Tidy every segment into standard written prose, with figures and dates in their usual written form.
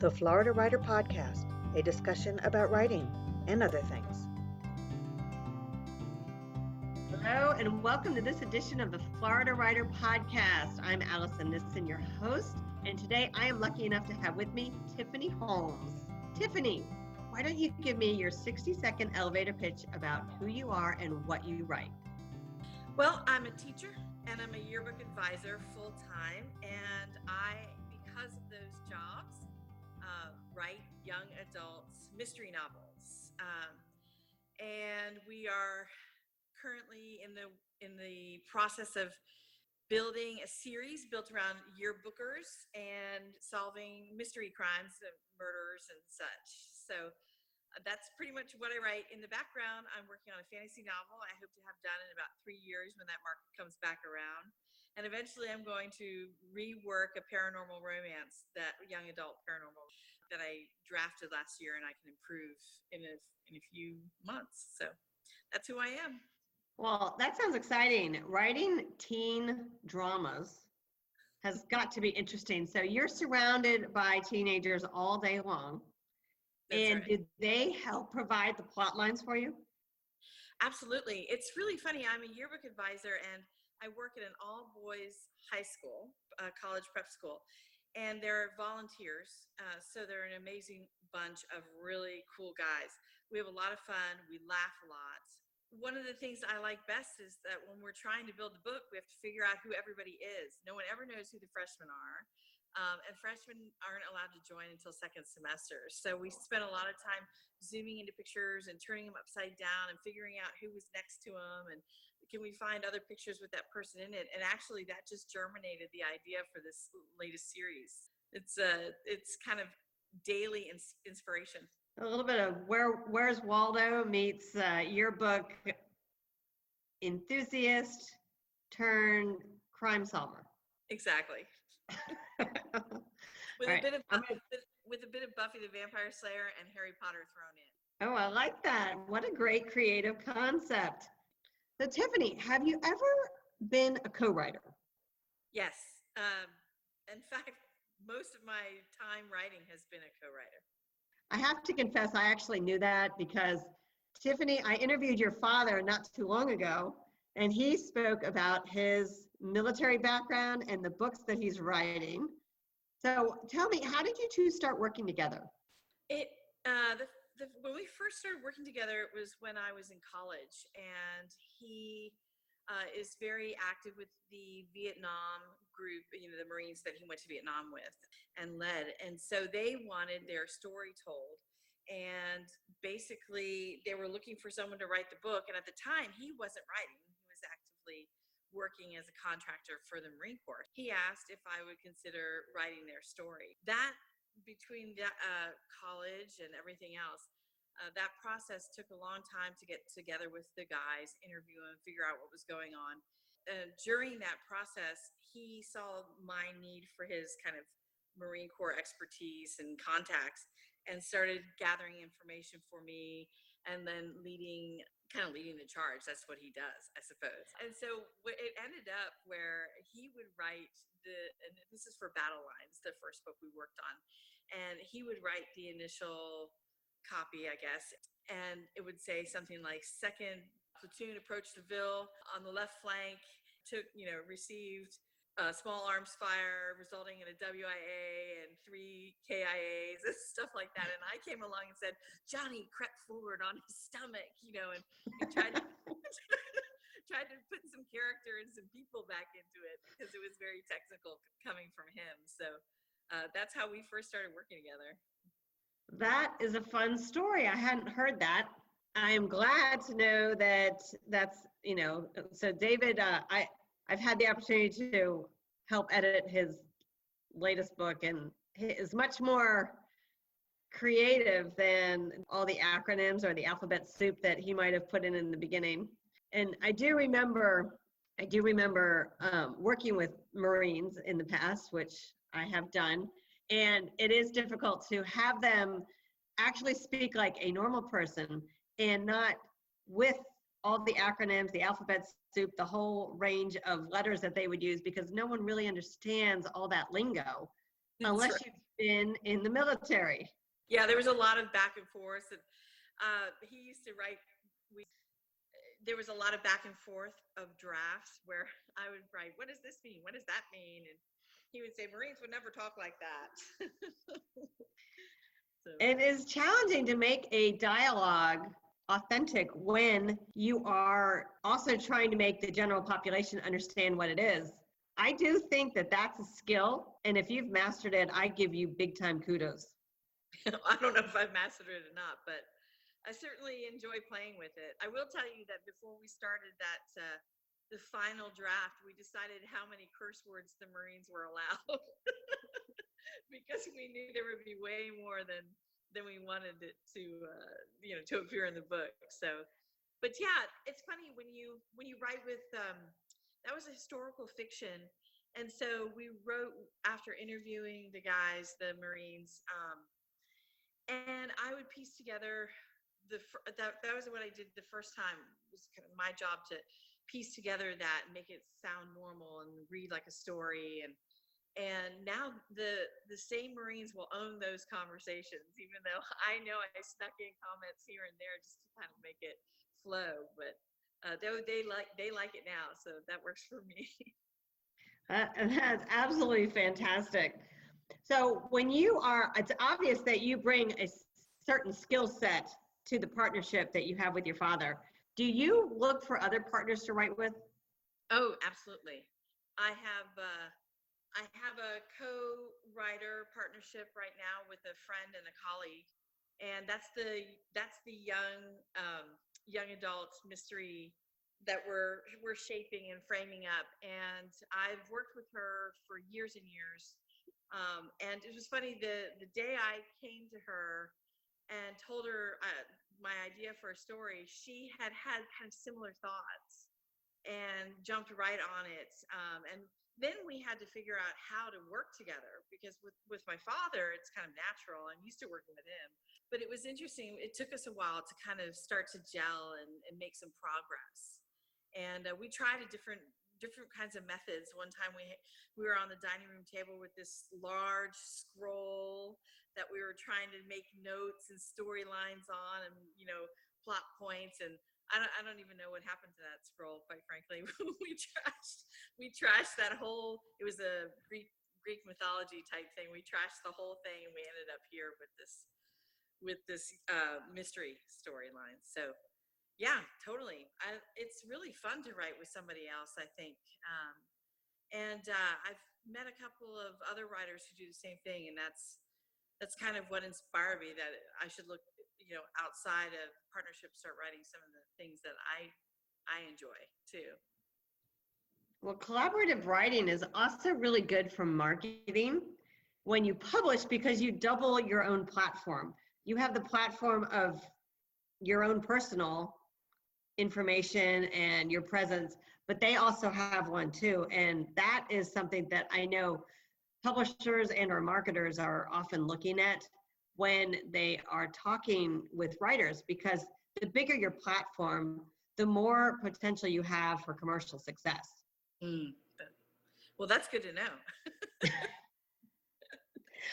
The Florida Writer Podcast, a discussion about writing and other things. Hello, and welcome to this edition of the Florida Writer Podcast. I'm Allison Nissen, your host, and today I am lucky enough to have with me Tiffany Holmes. Tiffany, why don't you give me your 60-second elevator pitch about who you are and what you write? Well, I'm a teacher and I'm a yearbook advisor full-time, and I, because of those jobs, write young adults mystery novels, and we are currently in the process of building a series built around yearbookers and solving mystery crimes, murders and such. So that's pretty much what I write. In the background, I'm working on a fantasy novel I hope to have done in about 3 years when that market comes back around. And eventually I'm going to rework a paranormal romance, that young adult paranormal that I drafted last year and I can improve in a few months. So that's who I am. Well, that sounds exciting. Writing teen dramas has got to be interesting. So you're surrounded by teenagers all day long. That's and right. Did they help provide the plot lines for you? Absolutely. It's really funny. I'm a yearbook advisor and I work at an all-boys high school, college prep school, and they're volunteers. So they're an amazing bunch of really cool guys. We have a lot of fun. We laugh a lot. One of the things I like best is that when we're trying to build the book, we have to figure out who everybody is. No one ever knows who the freshmen are. And freshmen aren't allowed to join until second semester. So we spent a lot of time zooming into pictures and turning them upside down and figuring out who was next to them and can we find other pictures with that person in it. And actually that just germinated the idea for this latest series. It's kind of daily inspiration. A little bit of Where's Waldo meets yearbook enthusiast turned crime solver. Exactly. With a bit of Buffy the Vampire Slayer and Harry Potter thrown in. Oh, I like that. What a great creative concept. So Tiffany, have you ever been a co-writer? Yes. In fact, most of my time writing has been a co-writer. I have to confess, I actually knew that because Tiffany, I interviewed your father not too long ago, and he spoke about his military background and the books that he's writing. So tell me, how did you two start working together? When we first started working together, it was when I was in college, and he is very active with the Vietnam group, the Marines that he went to Vietnam with and led. And so they wanted their story told. And basically they were looking for someone to write the book. And at the time he wasn't writing, he was actively working as a contractor for the Marine Corps. He asked if I would consider writing their story. That between college and everything else, that process took a long time to get together with the guys, interview them, figure out what was going on. During that process, he saw my need for his kind of Marine Corps expertise and contacts and started gathering information for me and then leading the charge. That's what he does, I suppose. And so it ended up where he would write and this is for Battlelines, the first book we worked on, and he would write the initial copy, I guess, and it would say something like 2nd platoon approached the Ville on the left flank, received small arms fire resulting in a WIA and 3 KIAs and stuff like that. And I came along and said, Johnny crept forward on his stomach, and tried to tried to put some character and some people back into it because it was very technical coming from him. So that's how we first started working together. That is a fun story. I hadn't heard that. I am glad to know that's, so David, I've had the opportunity to help edit his latest book, and he is much more creative than all the acronyms or the alphabet soup that he might have put in the beginning. And I do remember working with Marines in the past, which I have done. And it is difficult to have them actually speak like a normal person and not with all the acronyms, the alphabet soup, the whole range of letters that they would use, because no one really understands all that lingo. That's unless right. you've been in the military. Yeah, there was a lot of back and forth, and he used to write. We There was a lot of back and forth of drafts where I would write, "What does this mean? What does that mean?" And he would say, "Marines would never talk like that." So It is challenging to make a dialogue authentic when you are also trying to make the general population understand what it is. I do think that that's a skill, and if you've mastered it, I give you big time kudos. I don't know if I've mastered it or not, but I certainly enjoy playing with it. I will tell you that before we started the final draft, we decided how many curse words the Marines were allowed because we knew there would be way more than we wanted it to, to appear in the book. So, but yeah, it's funny when you write with that was a historical fiction, and so we wrote after interviewing the guys, the Marines, and I would piece together that was what I did the first time. It was kind of my job to piece together that and make it sound normal and read like a story. And now the same Marines will own those conversations, even though I know I snuck in comments here and there just to kind of make it flow. But they like it now, so that works for me. That's absolutely fantastic. So when you are, it's obvious that you bring a certain skill set to the partnership that you have with your father. Do you look for other partners to write with? Oh, absolutely. I have a co-writer partnership right now with a friend and a colleague, and that's the young adult mystery that we're shaping and framing up. And I've worked with her for years and years. And it was funny, the day I came to her and told her my idea for a story, she had kind of similar thoughts and jumped right on it. And then we had to figure out how to work together because with my father, it's kind of natural. I'm used to working with him. But it was interesting. It took us a while to kind of start to gel and make some progress. And we tried different kinds of methods. One time we were on the dining room table with this large scroll that we were trying to make notes and storylines on, and plot points. And I don't even know what happened to that scroll, quite frankly. we trashed that whole. It was a Greek mythology type thing. We trashed the whole thing, and we ended up here with this mystery storyline. So yeah, totally. It's really fun to write with somebody else, I think. And I've met a couple of other writers who do the same thing, and that's kind of what inspired me that I should look, outside of partnership, start writing some of the things that I enjoy too. Well, collaborative writing is also really good for marketing when you publish because you double your own platform. You have the platform of your own personal information and your presence, but they also have one too. And that is something that I know publishers and or marketers are often looking at when they are talking with writers, because the bigger your platform, the more potential you have for commercial success. Mm. Well, that's good to know.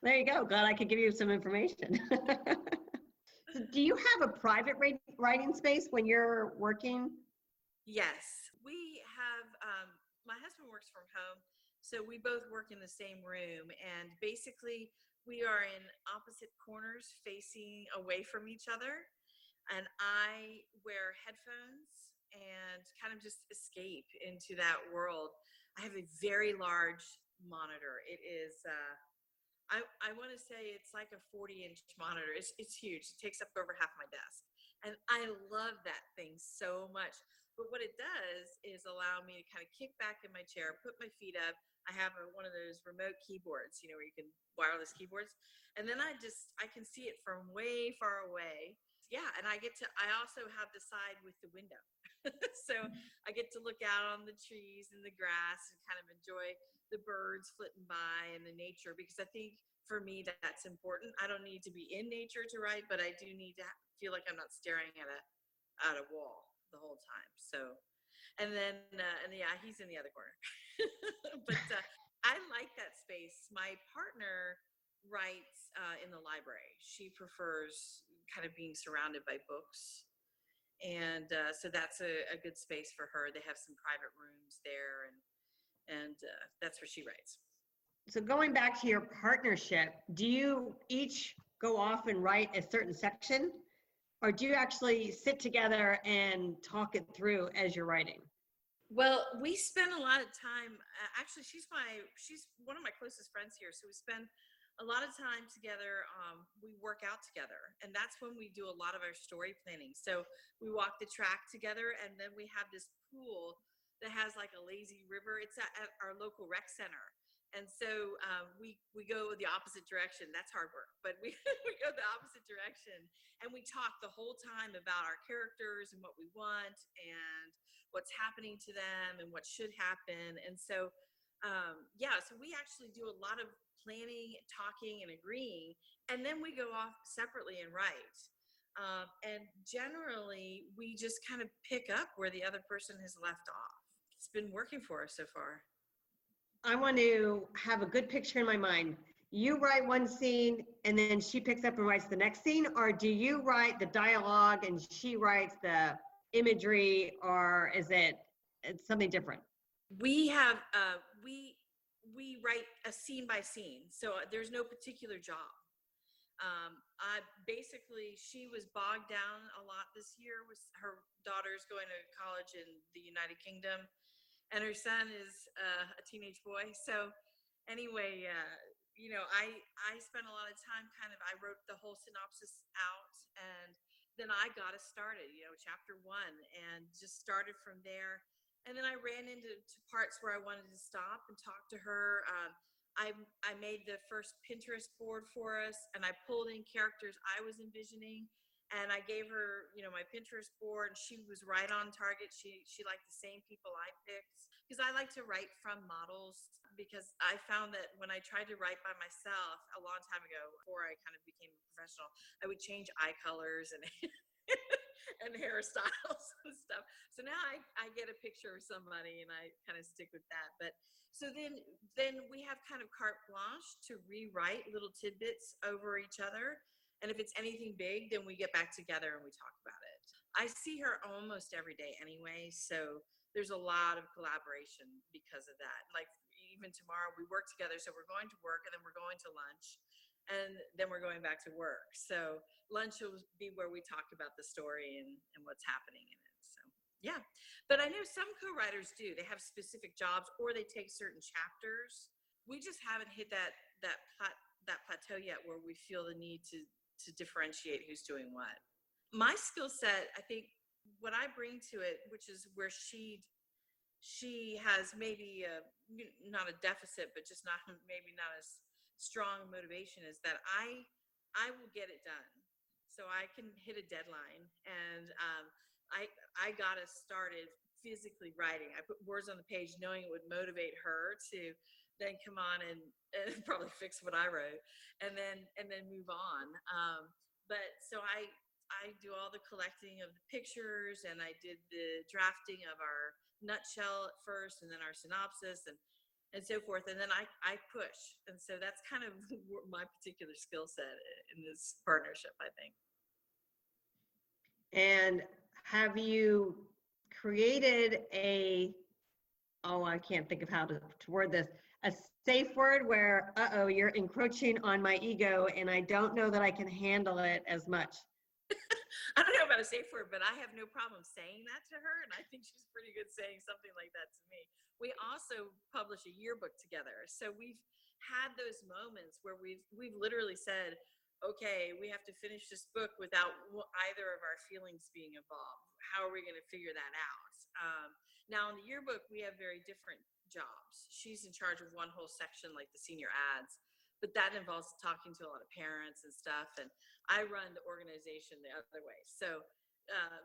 There you go. Glad I could give you some information. So do you have a private writing space when you're working? Yes, we have. My husband works from home, so we both work in the same room, and basically we are in opposite corners, facing away from each other. And I wear headphones and kind of just escape into that world. I have a very large monitor. It is. I want to say it's like a 40-inch monitor. It's huge. It takes up over half my desk. And I love that thing so much. But what it does is allow me to kind of kick back in my chair, put my feet up. I have one of those remote keyboards, where you can wireless keyboards. And then I can see it from way far away. Yeah, and I also have the side with the window. So I get to look out on the trees and the grass and kind of enjoy the birds flitting by and the nature, because I think for me that's important. I don't need to be in nature to write, but I do need to feel like I'm not staring at a wall the whole time. So, and then and yeah, he's in the other corner. But I like that space. My partner writes in the library. She prefers kind of being surrounded by books. And so that's a good space for her. They have some private rooms there, and that's where she writes. So going back to your partnership, do you each go off and write a certain section? Or do you actually sit together and talk it through as you're writing? Well, we spend a lot of time. Actually, she's one of my closest friends here, so we spend a lot of time together. We work out together, and that's when we do a lot of our story planning. So we walk the track together, and then we have this pool that has like a lazy river. It's at our local rec center. And so we go the opposite direction. That's hard work, but we go the opposite direction, and we talk the whole time about our characters and what we want and what's happening to them and what should happen. And so, so we actually do a lot of planning, talking, and agreeing, and then we go off separately and write. And generally, we just kind of pick up where the other person has left off. It's been working for us so far. I want to have a good picture in my mind. You write one scene and then she picks up and writes the next scene, or do you write the dialogue and she writes the imagery, or is it's something different? We have we write a scene by scene, so there's no particular job. She was bogged down a lot this year with her daughter's going to college in the United Kingdom, and her son is a teenage boy. So anyway, I spent a lot of time I wrote the whole synopsis out, and then I got us started, chapter 1, and just started from there. And then I ran into parts where I wanted to stop and talk to her. I made the first Pinterest board for us, and I pulled in characters I was envisioning, and I gave her, my Pinterest board, and she was right on target. She liked the same people I picked, because I like to write from models, because I found that when I tried to write by myself a long time ago, before I kind of became a professional, I would change eye colors and and hairstyles and stuff. So now I get a picture of somebody and I kind of stick with that. But so then we have kind of carte blanche to rewrite little tidbits over each other. And if it's anything big, then we get back together and we talk about it. I see her almost every day anyway, so there's a lot of collaboration because of that. Like even tomorrow we work together, so we're going to work and then we're going to lunch and then we're going back to work. So lunch will be where we talk about the story and what's happening in it. So yeah, but I know some co-writers do. They have specific jobs or they take certain chapters. We just haven't hit that plateau yet where we feel the need to differentiate who's doing what. My skill set, I think what I bring to it, which is where she has maybe not a deficit, but just not as strong motivation, is that I will get it done. So I can hit a deadline, and I got us started physically writing. I put words on the page knowing it would motivate her to then come on and probably fix what I wrote and then move on. But so I do all the collecting of the pictures, and I did the drafting of our nutshell at first, and then our synopsis and so forth. And then I push. And so that's kind of my particular skill set in this partnership, I think. And have you created I can't think of how to word this, a safe word where, you're encroaching on my ego and I don't know that I can handle it as much? I don't know about a safe word, but I have no problem saying that to her, and I think she's pretty good saying something like that to me. We also publish a yearbook together, so we've had those moments where we've literally said, okay, we have to finish this book without either of our feelings being involved. How are we going to figure that out? Now in the yearbook, we have very different jobs. She's in charge of one whole section, like the senior ads, but that involves talking to a lot of parents and stuff. And I run the organization the other way. So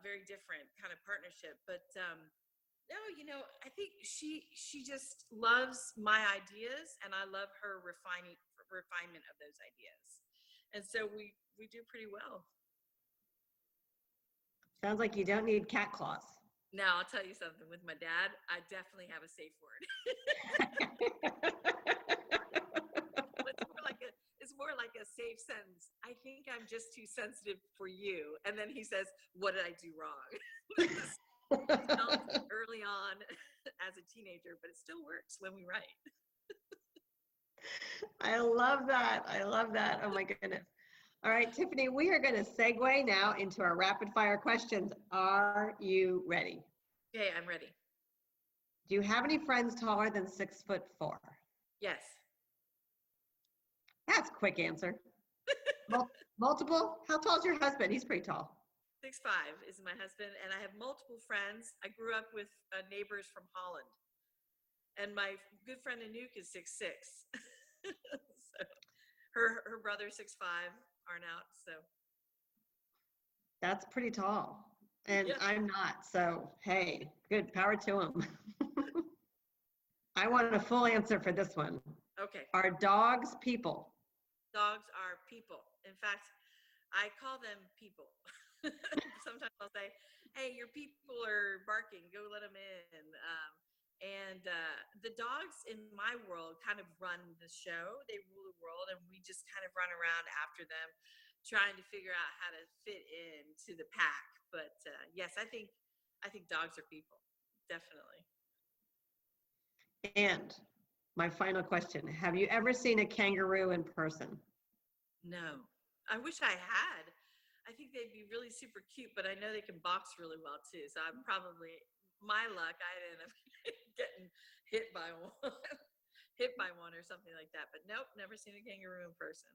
very different kind of partnership. But no, I think she just loves my ideas, and I love her refinement of those ideas. And so we do pretty well. Sounds like you don't need cat claws. Now, I'll tell you something. With my dad, I definitely have a safe word. more like a safe sentence. I think I'm just too sensitive for you. And then he says, what did I do wrong? Early on as a teenager, but it still works when we write. I love that. I love that. Oh my goodness. All right, Tiffany, we are going to segue now into our rapid fire questions. Are you ready? Okay, I'm ready. Do you have any friends taller than 6'4"? Yes. That's a quick answer. Multiple? How tall is your husband? He's pretty tall. 6'5" is my husband, and I have multiple friends. I grew up with neighbors from Holland, and my good friend Anouk is 6'6". So her brother 6'5", Arnout. So that's pretty tall, and yeah. I'm not. So hey, good power to him. I want a full answer for this one. Okay. Are dogs people? Dogs are people. In fact, I call them people. Sometimes I'll say, hey, your people are barking, go let them in. And the dogs in my world kind of run the show. They rule the world, and we just kind of run around after them, trying to figure out how to fit into the pack. But yes, I think dogs are people, definitely. And my final question, have you ever seen a kangaroo in person? No. I wish I had. I think they'd be really super cute, but I know they can box really well too. So I'm probably, my luck, I'd end up getting hit by one or something like that. But nope, never seen a kangaroo in person.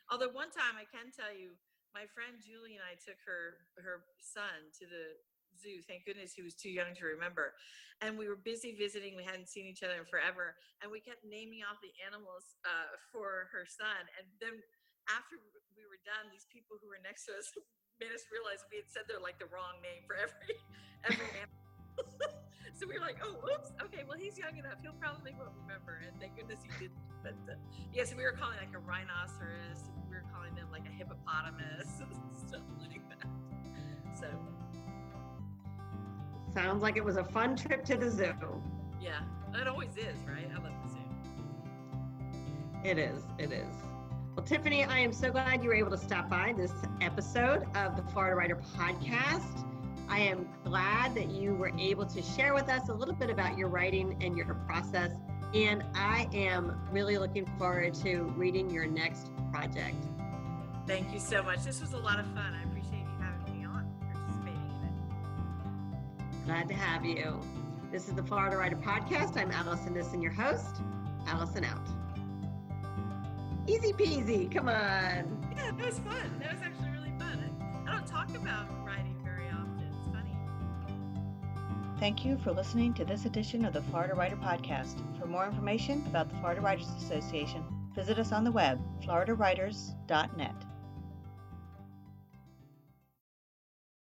Although one time I can tell you, my friend Julie and I took her son to the zoo. Thank goodness he was too young to remember. And we were busy visiting. We hadn't seen each other in forever. And we kept naming off the animals for her son. And then after we were done, these people who were next to us made us realize we had said like the wrong name for every animal. So we were like, oh, whoops. Okay, well, he's young enough. He'll probably won't remember. And thank goodness he didn't. But yes, we were calling like a rhinoceros. We were calling them like a hippopotamus and stuff like that. So. Sounds like it was a fun trip to the zoo. Yeah, it always is, right? I love the zoo. It is. It is. Well, Tiffany, I am so glad you were able to stop by this episode of the Florida Writer Podcast. I am glad that you were able to share with us a little bit about your writing and your process. And I am really looking forward to reading your next project. Thank you so much. This was a lot of fun. I appreciate you having me on, participating in it. Glad to have you. This is the Florida Writer Podcast. I'm Allison Nissen, your host. Allison out. Easy peasy, come on. Yeah, that was fun. That was actually really fun. I don't talk about writing very often. It's funny. Thank you for listening to this edition of the Florida Writer Podcast. For more information about the Florida Writers Association, visit us on the web, floridawriters.net.